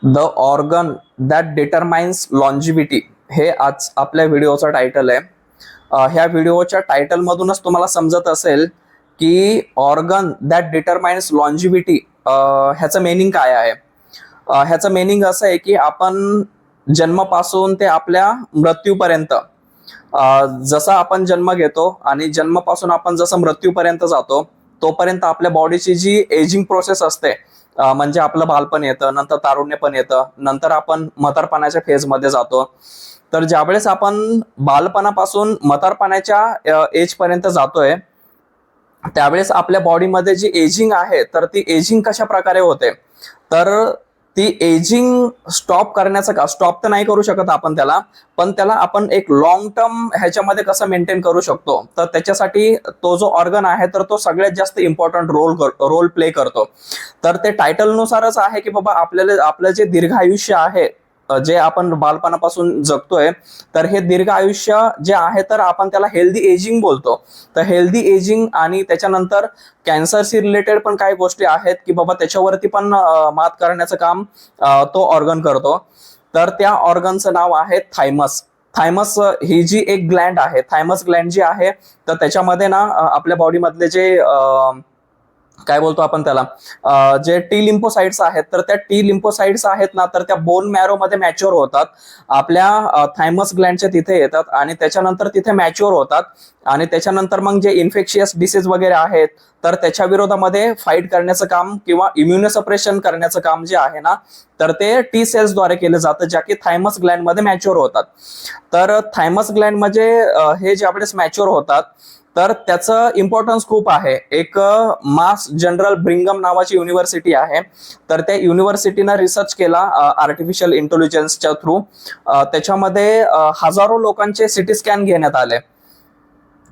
The organ that determines लॉन्जिव्हिटी हे आज आपल्या व्हिडिओचा टायटल आहे. ह्या व्हिडिओच्या टायटल मधूनच तुम्हाला समजत असेल की ऑर्गन दॅट डिटरमाइन्स लॉन्जिव्हिटी ह्याचं मेनिंग काय आहे. ह्याचं मेनिंग असं आहे की आपण जन्मापासून ते आपल्या मृत्यूपर्यंत जसा आपण जन्म घेतो आणि जन्मापासून आपण जसं मृत्यूपर्यंत जातो तोपर्यंत आपल्या बॉडीची जी एजिंग प्रोसेस असते, म्हणजे आपलं बालपण येतं, नंतर तारुण्य पण येतं, नंतर आपण म्हातारपणाच्या फेजमध्ये जातो. तर ज्यावेळेस आपण बालपणापासून म्हातारपणाच्या एज पर्यंत जातोय त्यावेळेस आपल्या बॉडीमध्ये जी एजिंग आहे तर ती एजिंग कशा प्रकारे होते, तर ती एजिंग स्टॉप करण्याचं का स्टॉप तर नाही करू शकत आपण त्याला, पण त्याला आपण एक लॉंग टर्म ह्याच्यामध्ये कसं मेंटेन करू शकतो, तर त्याच्यासाठी तो जो ऑर्गन आहे तर तो सगळ्यात जास्त इम्पॉर्टंट रोल प्ले करतो. तर ते टायटलनुसारच आहे की बाबा आपल्याला आपलं जे दीर्घ आयुष्य आहे, जे आपण बालपणापासून जगतोय, तर हे दीर्घ आयुष्य जे आहे तर आपण त्याला हेल्दी एजिंग बोलतो. तर हेल्दी एजिंग आणि त्याच्यानंतर कॅन्सरशी रिलेटेड पण काही गोष्टी आहेत की बाबा त्याच्यावरती पण मात करण्याचं काम तो ऑर्गन करतो. तर त्या ऑर्गनचं नाव आहे थायमस. थायमस ही जी एक ग्लँड आहे, थायमस ग्लँड जी आहे, तर त्याच्यामध्ये ना आपल्या बॉडीमधले जे काय बोलतो आपण त्याला, जे टी लिम्फोसाइट्स आहेत तर त्या टी लिम्फोसाइट्स आहेत ना, तर त्या बोन मॅरो मध्ये मॅच्युअर होतात, आपल्या थायमस ग्लँडच्या तिथे येतात आणि त्याच्यानंतर तिथे मॅच्युअर होतात. आणि त्याच्यानंतर मग जे इन्फेक्शियस डिसीज वगैरे आहेत तर त्याच्या विरोधामध्ये फाईट करण्याचं काम किंवा इम्युनोसप्रेशन करण्याचं काम जे आहे ना, तर ते टी सेल्सद्वारे केलं जातं, ज्या की थायमस ग्लँड मध्ये मॅच्युअर होतात. तर थायमस ग्लँड म्हणजे हे ज्यावेळेस मॅच्युअर होतात तर त्याचं इम्पॉर्टन्स खूप आहे. एक मास जनरल ब्रिंगम नावाची युनिव्हर्सिटी आहे, तर त्या युनिव्हर्सिटीनं रिसर्च केला आर्टिफिशियल इंटेलिजन्सच्या थ्रू. त्याच्यामध्ये हजारो लोकांचे सिटी स्कॅन घेण्यात आले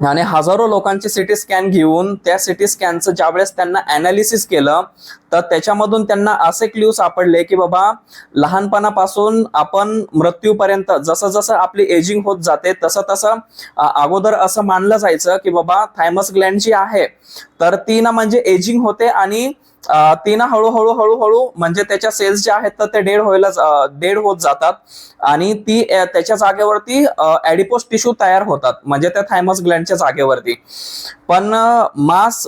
आणि हजारो लोकांचे सिटी स्कॅन घेऊन त्या सिटी स्कॅनचं ज्यावेळेस त्यांना अनालिसिस केलं तर त्याच्यामधून त्यांना असे क्ल्यू सापडले की बाबा लहानपणापासून आपण मृत्यूपर्यंत जसं जसं आपली एजिंग होत जाते तसं तसं अगोदर असं मानलं जायचं की बाबा थायमस ग्लँड जी आहे तर ती ना म्हणजे एजिंग होते आणि ती ना हळूहळू हळूहळू म्हणजे त्याच्या सेल्स जे आहेत तर ते डेड होत जातात आणि ती त्याच्या जागेवरती ऍडिपोस टिश्यू तयार होतात, म्हणजे त्या थायमस ग्लँडच्या जागेवरती. पण मास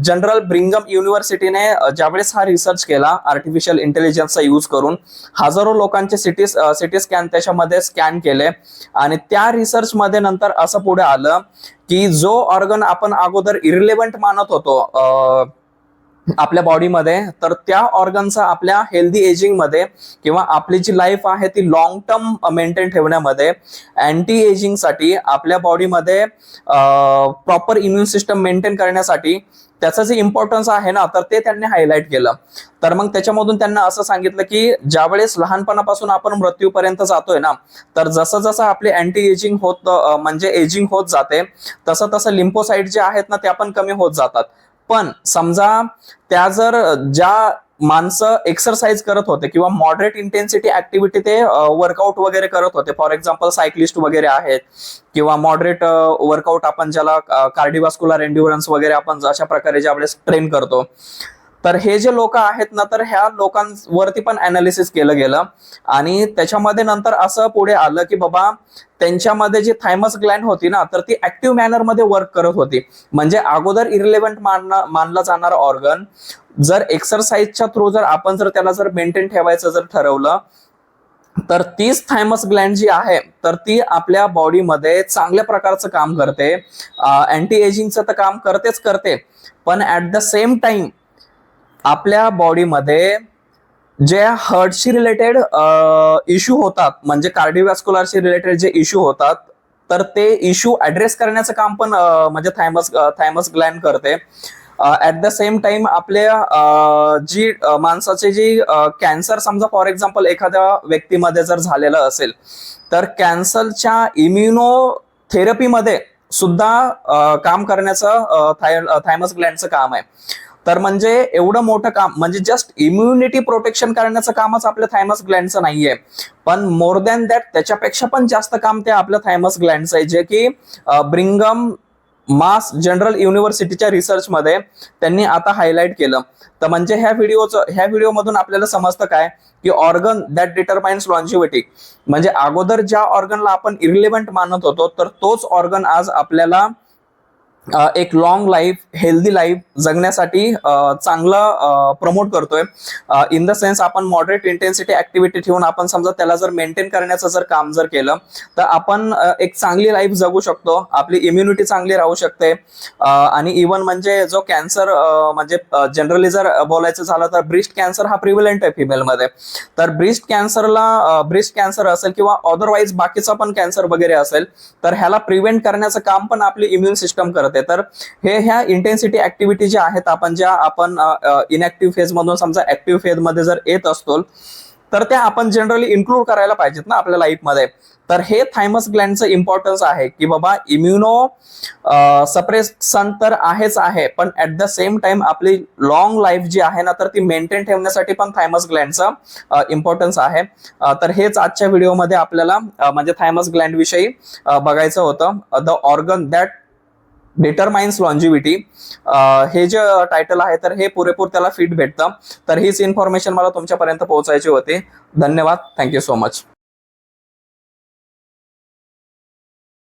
जनरल ब्रिंगम युनिव्हर्सिटीने ज्यावेळेस हा रिसर्च केला आर्टिफिशियल इंटेलिजन्सचा यूज करून, हजारो लोकांचे सिटी स्कॅन त्याच्यामध्ये स्कॅन केले आणि त्या रिसर्च मध्ये नंतर असं पुढे आलं की जो ऑर्गन आपण अगोदर इरिलेव्हंट मानत होतो आपल्या बॉडीमध्ये, तर त्या ऑर्गनचा आपल्या हेल्दी एजिंग मध्ये किंवा आपली जी लाईफ आहे ती लॉंग टर्म मेंटेन ठेवण्यामध्ये, अँटी एजिंग साठी, आपल्या बॉडीमध्ये प्रॉपर इम्युन सिस्टम मेंटेन करण्यासाठी त्याचं जे इम्पॉर्टन्स आहे ना तर ते त्यांनी हायलाइट केलं. तर मग त्याच्यामधून त्यांना असं सांगितलं की ज्यावेळेस लहानपणापासून आपण मृत्यूपर्यंत जातोय ना, तर जसं जसं आपली अँटी एजिंग म्हणजे एजिंग होत जाते तसं तसं लिम्फोसाइट जे आहेत ना त्या पण कमी होत जातात. पण समजा त्या जर ज्या माणसं एक्सरसाइज करत होते किंवा मॉडरेट इंटेन्सिटी ऍक्टिव्हिटी ते वर्कआउट वगैरे करत होते, फॉर एक्झाम्पल सायक्लिस्ट वगैरे आहेत किंवा मॉडरेट वर्कआउट आपण ज्याला कार्डिओव्हास्क्युलर एंड्युरन्स वगैरे आपण अशा प्रकारे ज्यावेळेस ट्रेन करतो, तर हे जे लोक आहेत ना तर ह्या लोकांवरती पण अनालिसिस केलं गेलं आणि त्याच्यामध्ये नंतर असं पुढे आलं की बाबा त्यांच्यामध्ये जी थायमस ग्लँड होती ना तर ती ऍक्टिव्ह मॅनर मध्ये वर्क करत होती. म्हणजे अगोदर इरिलेव्हंट मानला जाणारा ऑर्गन जर एक्सरसाइजच्या थ्रू जर आपण जर त्याला जर मेंटेन ठेवायचं जर ठरवलं तर तीच थायमस ग्लँड जी आहे तर ती आपल्या बॉडीमध्ये चांगल्या प्रकारचं काम करते, अँटी एजिंगचं तर काम करतेच करते, पण ऍट द सेम टाइम आपल्या बॉडीमध्ये जे हार्टशी रिलेटेड इश्यू होतात, म्हणजे कार्डिओव्हास्क्युलरशी रिलेटेड जे इश्यू होतात तर ते इश्यू ऍड्रेस करण्याचं काम पण म्हणजे थायमस ग्लँड करते. ऍट द सेम टाइम आपल्या जी माणसाची जी कॅन्सर समजा फॉर एक्झाम्पल एखाद्या व्यक्तीमध्ये जर झालेलं असेल तर कॅन्सरच्या इम्युनोथेरपीमध्ये सुद्धा काम करण्याचं थायमस ग्लँडचं काम आहे. तर म्हणजे एवढं मोठं काम, म्हणजे जस्ट इम्युनिटी प्रोटेक्शन करण्याचं कामच आपल्या थायमस ग्लँडचं नाहीये, पण मोर दॅन दॅट त्याच्यापेक्षा पण जास्त काम ते आपल्या थायमस ग्लँडचं आहे, जे की ब्रिंगम मास जनरल युनिव्हर्सिटीच्या रिसर्चमध्ये त्यांनी आता हायलाइट केलं. तर म्हणजे ह्या व्हिडिओमधून आपल्याला समजतं काय की ऑर्गन दॅट डिटरमाइन्स लॉन्जिव्हिटी, म्हणजे अगोदर ज्या ऑर्गनला आपण इरिलेव्हंट मानत होतो तर तोच ऑर्गन आज आपल्याला एक लॉंग लाईफ हेल्दी लाईफ जगण्यासाठी चांगलं प्रमोट करतोय. इन द सेन्स आपण मॉडरेट इंटेन्सिटी ऍक्टिव्हिटी ठेवून आपण समजा त्याला जर मेंटेन करण्याचं जर काम जर केलं तर आपण एक चांगली लाईफ जगू शकतो, आपली इम्युनिटी चांगली राहू शकते. आणि इवन म्हणजे जो कॅन्सर म्हणजे जनरली जर बोलायचं झालं तर ब्रेस्ट कॅन्सर हा प्रिव्हलंट आहे फिमेलमध्ये. तर ब्रेस्ट कॅन्सर असेल किंवा अदरवाईज बाकीचा पण कॅन्सर वगैरे असेल तर ह्याला प्रिव्हेंट करण्याचं काम पण आपली इम्युन सिस्टम करते. तर ह्या इंटेन्सिटी ऍक्टिव्हिटी ज्या आहेत आपण इनऍक्टिव्ह फेज मधून समजा ऍक्टिव्ह फेज मध्ये जर येत असतो तर त्या आपण जनरली इन्क्लूड करायला पाहिजेत ना आपल्या लाईफमध्ये. तर हे थायमस ग्लँडचं इम्पॉर्टन्स आहे की बाबा इम्युनो सप्रेशन तर आहेच आहे, पण ऍट द सेम टाइम आपली लॉंग लाईफ जी आहे ना तर ती मेंटेन ठेवण्यासाठी पण थायमस ग्लँडचं इम्पॉर्टन्स आहे. तर हेच आजच्या व्हिडिओमध्ये आपल्याला म्हणजे थायमस ग्लँड विषयी बघायचं होतं. द ऑर्गन दॅट डिटरमाइन्स लॉन्जिव्हिटी हे जे टायटल आहे तर हे पुरेपूर त्याला फिट भेटतं. तर हीच इन्फॉर्मेशन मला तुमच्यापर्यंत पोहोचायची होती. धन्यवाद. Thank you so much.